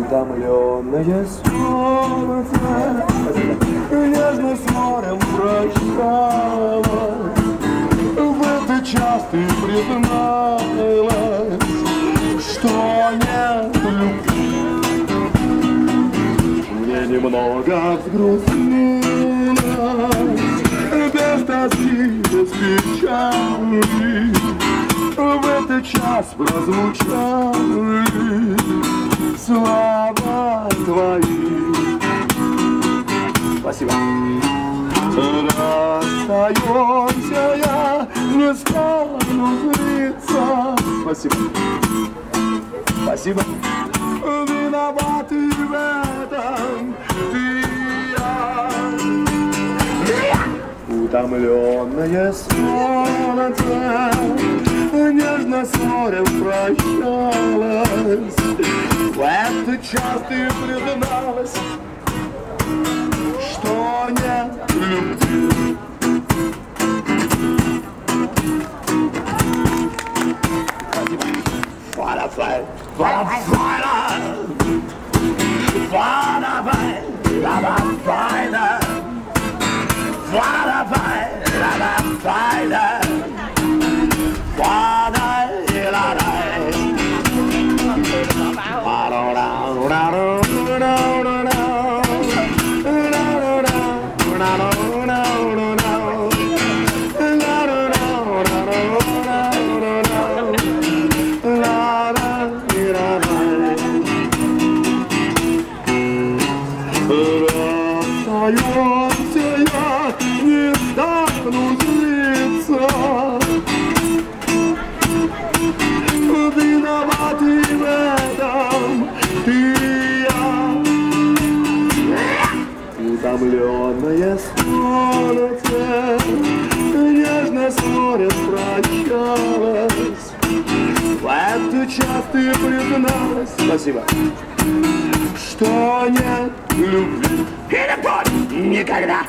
Утомленное солнце нежно с морем прощалось. В этот час ты призналась, что нет любви. Мне немного взгрустнулось, без тоски, без печали. В этот час прозвучали слова твои. Спасибо. Расстаемся, я не стану злиться. Спасибо. Спасибо. Виноваты в этом ты и я. Утомленное солнце нежно с морем прощалась. В этот час ты призналась, что нет любви. Фара-фай, фара-файна, фара-фай, фара-файна, фара-фай, фара-файна, Остаемся, я не стану злиться. Виноваты в этом ты и я. Утомленное солнце нежно с морем прощалось. В этот час ты призналась. Спасибо. Что нет любви. Никогда.